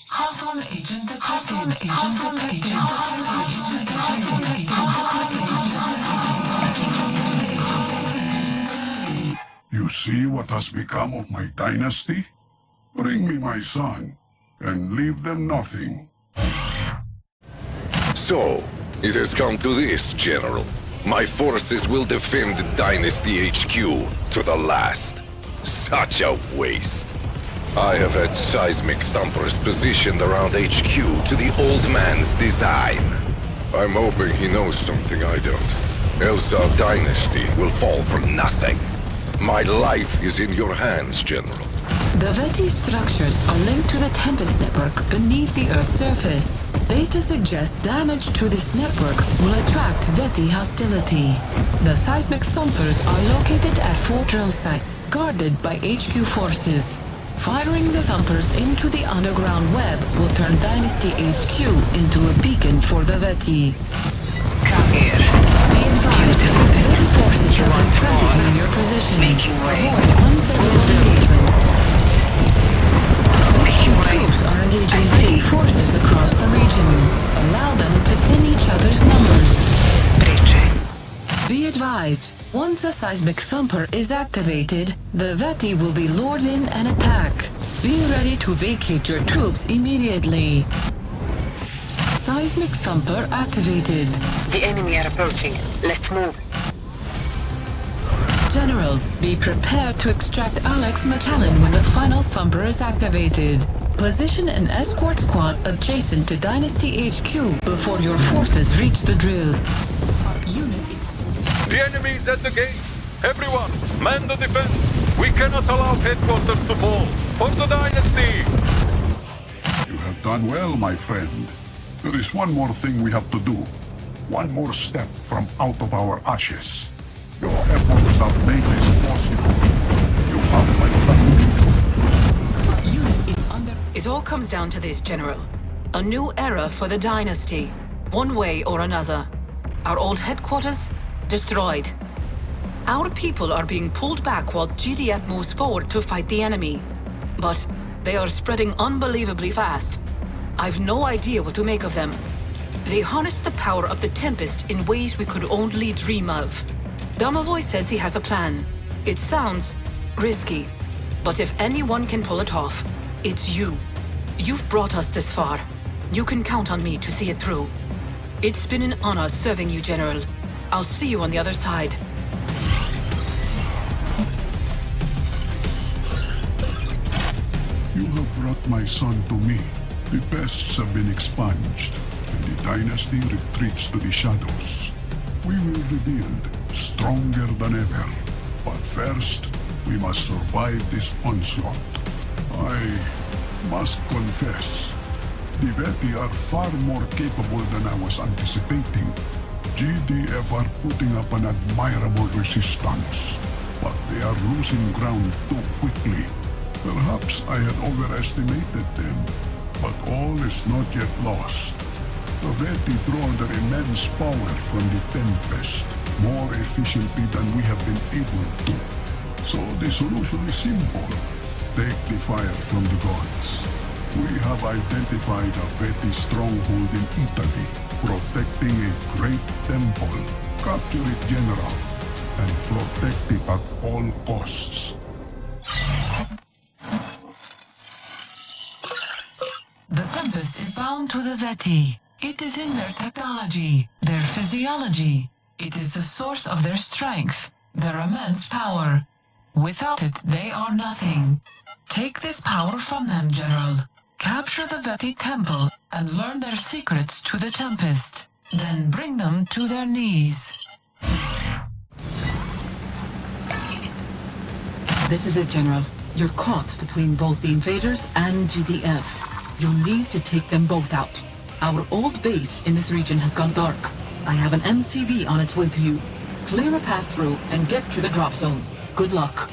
Hawthorne agent detected. Hawthorne agent detected. You see what has become of my dynasty? Bring me my son, and leave them nothing. So, it has come to this, General. My forces will defend Dynasty HQ to the last. Such a waste. I have had seismic thumpers positioned around HQ to the old man's design. I'm hoping he knows something I don't. Else our dynasty will fall for nothing. My life is in your hands, General. The Veti structures are linked to the Tempest network beneath the Earth's surface. Data suggests damage to this network will attract Veti hostility. The seismic thumpers are located at 4 drill sites, guarded by HQ forces. Firing the thumpers into the underground web will turn Dynasty HQ into a beacon for the Veti. Come here. Be advised, Veti forces have been frantically in your position. Avoid unfavorable engagements. Troops are engaging Veti forces across the region. Allow them to thin each other's numbers. Be advised, once a seismic thumper is activated, the Veti will be lured in and attack. Be ready to vacate your troops immediately. Seismic thumper activated. The enemy are approaching. Let's move. General, be prepared to extract Alex McAllen when the final thumper is activated. Position an escort squad adjacent to Dynasty HQ before your forces reach the drill. Unit is... The enemy is at the gate. Everyone, man the defense. We cannot allow headquarters to fall. For the dynasty. You have done well, my friend. There is one more thing we have to do. One more step from out of our ashes. Your efforts have made this possible. You have my gratitude. Unit is under... It all comes down to this, General. A new era for the dynasty. One way or another. Our old headquarters, destroyed. Our people are being pulled back while GDF moves forward to fight the enemy. But they are spreading unbelievably fast. I've no idea what to make of them. They harness the power of the Tempest in ways we could only dream of. Domovoy says he has a plan. It sounds risky. But if anyone can pull it off, it's you. You've brought us this far. You can count on me to see it through. It's been an honor serving you, General. I'll see you on the other side. You have brought my son to me. The pests have been expunged, and the dynasty retreats to the shadows. We will rebuild, stronger than ever. But first, we must survive this onslaught. I must confess, the Veti are far more capable than I was anticipating. GDF are putting up an admirable resistance, but they are losing ground too quickly. Perhaps I had overestimated them, but all is not yet lost. The Veti draw their immense power from the Tempest more efficiently than we have been able to. So the solution is simple. Take the fire from the gods. We have identified a Veti stronghold in Italy, protecting a great temple. Capture it, General, and protect it at all costs. The Tempest is bound to the Veti. It is in their technology, their physiology. It is the source of their strength, their immense power. Without it, they are nothing. Take this power from them, General. Capture the Veti temple and learn their secrets to the Tempest. Then bring them to their knees. This is it, General. You're caught between both the invaders and GDF. You need to take them both out. Our old base in this region has gone dark. I have an MCV on its way to you. Clear a path through and get to the drop zone. Good luck.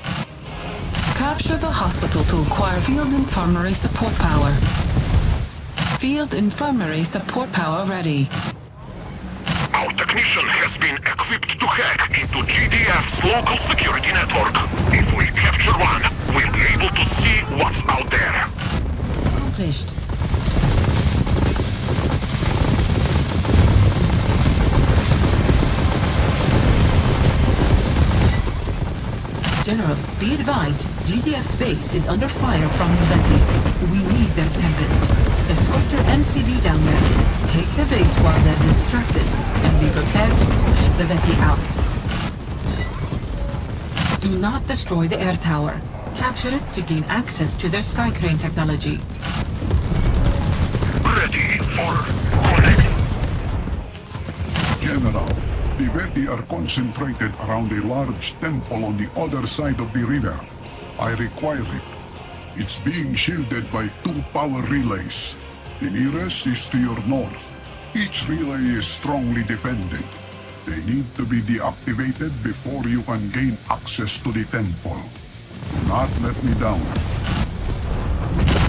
Capture the hospital to acquire field infirmary support power. Field infirmary support power ready. Our technician has been equipped to hack into GDF's local security network. If we capture one, we'll be able to see what's out there. Accomplished. General, be advised, GDF's base is under fire from the Veti. We need their Tempest. Escort your MCV down there. Take the base while they're distracted, and be prepared to push the Veti out. Do not destroy the air tower. Capture it to gain access to their sky crane technology. Ready for connect. General, the Veti are concentrated around a large temple on the other side of the river. I require it. It's being shielded by 2 power relays. The nearest is to your north. Each relay is strongly defended. They need to be deactivated before you can gain access to the temple. Do not let me down.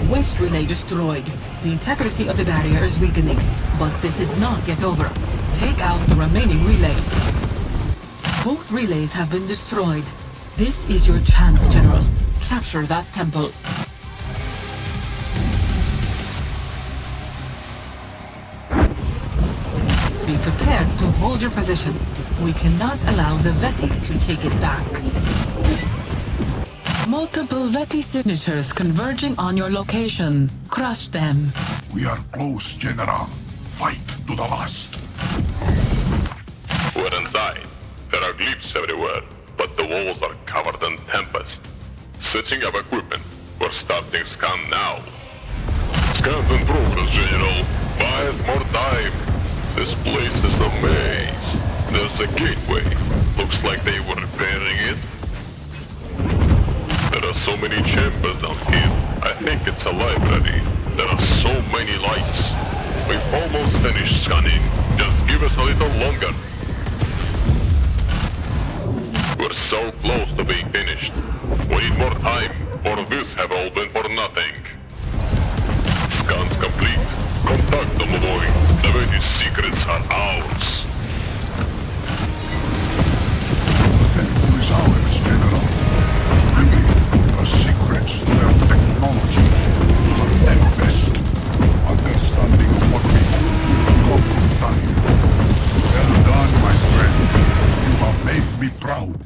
Waste relay destroyed. The integrity of the barrier is weakening, but this is not yet over. Take out the remaining relay. Both relays have been destroyed. This is your chance, General. Capture that temple. Be prepared to hold your position. We cannot allow the Veti to take it back. Multiple Veti signatures converging on your location. Crush them. We are close, General. Fight to the last. We're inside. There are glyphs everywhere, but the walls are covered in Tempest. Setting up equipment. We're starting scan now. Scan in progress, General. Buy us more time. This place is a maze. There's a gateway. Looks like they were repairing it. There are so many chambers down here. I think it's a library. There are so many lights. We've almost finished scanning. Just give us a little longer. We're so close to being finished. We need more time, or this have all been for nothing. Scans complete. Contact the boy. The Veti's secrets are ours. The temple is ours, General. Bringing the secrets to their technology, to the Tempest. Understanding of what we do will come from time. Well done, my friend. You have made me proud.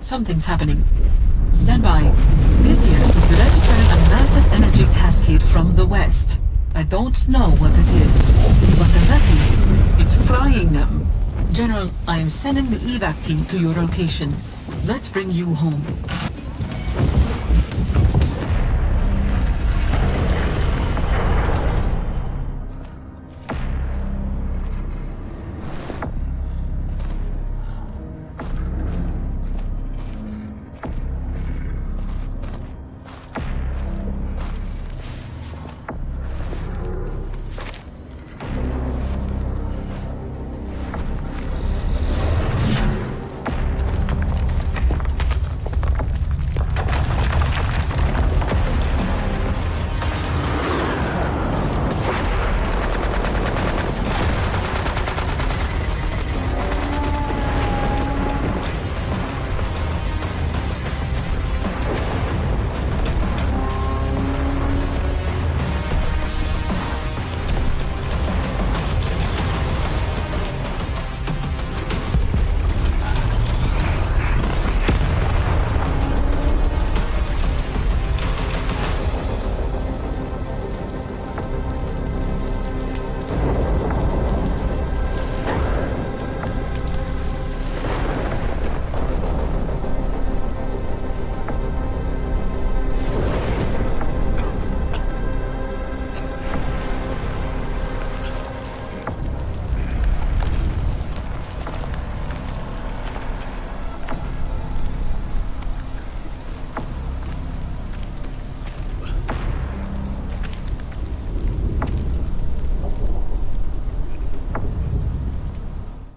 Something's happening. Stand by. Pythia is registering a massive energy cascade from the west. I don't know what it is, but the Veti, it's flying them. General, I am sending the evac team to your location. Let's bring you home.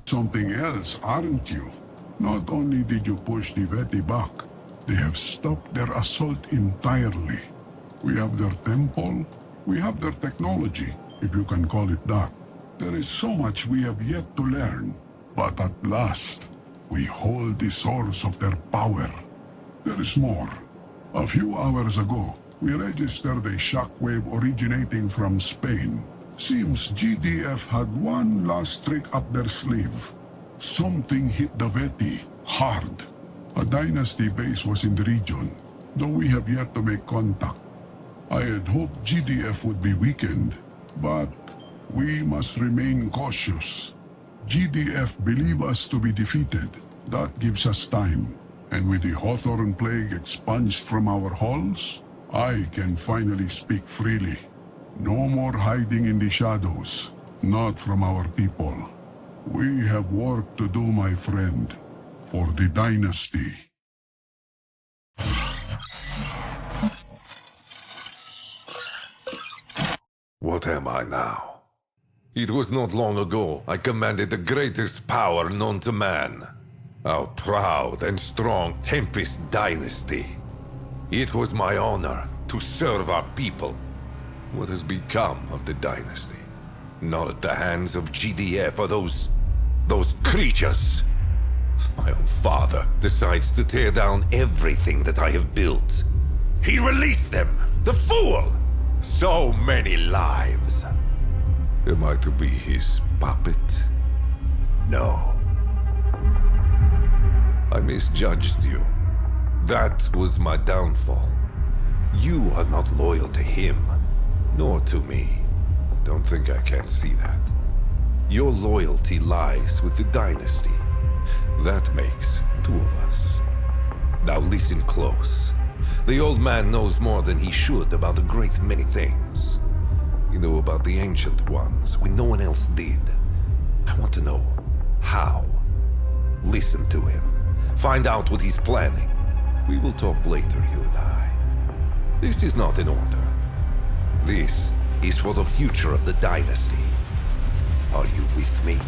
Something else, aren't you? Not only did you push the Veti back, they have stopped their assault entirely. We have their temple, we have their technology, if you can call it that. There is so much we have yet to learn, but at last, we hold the source of their power. There is more. A few hours ago, we registered a shockwave originating from Spain. Seems GDF had one last trick up their sleeve. Something hit the Veti hard. A dynasty base was in the region, though we have yet to make contact. I had hoped GDF would be weakened, but we must remain cautious. GDF believe us to be defeated. That gives us time. And with the Hawthorne Plague expunged from our halls, I can finally speak freely. No more hiding in the shadows. Not from our people. We have work to do, my friend. For the dynasty. What am I now? It was not long ago I commanded the greatest power known to man. Our proud and strong Tempest dynasty. It was my honor to serve our people. What has become of the dynasty? Not at the hands of GDF or those creatures. My own father decides to tear down everything that I have built. He released them, the fool! So many lives. Am I to be his puppet? No. I misjudged you. That was my downfall. You are not loyal to him, nor to me. Don't think I can't see that. Your loyalty lies with the dynasty. That makes two of us. Now listen close. The old man knows more than he should about a great many things. You know about the ancient ones when no one else did. I want to know how. Listen to him. Find out what he's planning. We will talk later, you and I. This is not in order. This is for the future of the dynasty. Are you with me?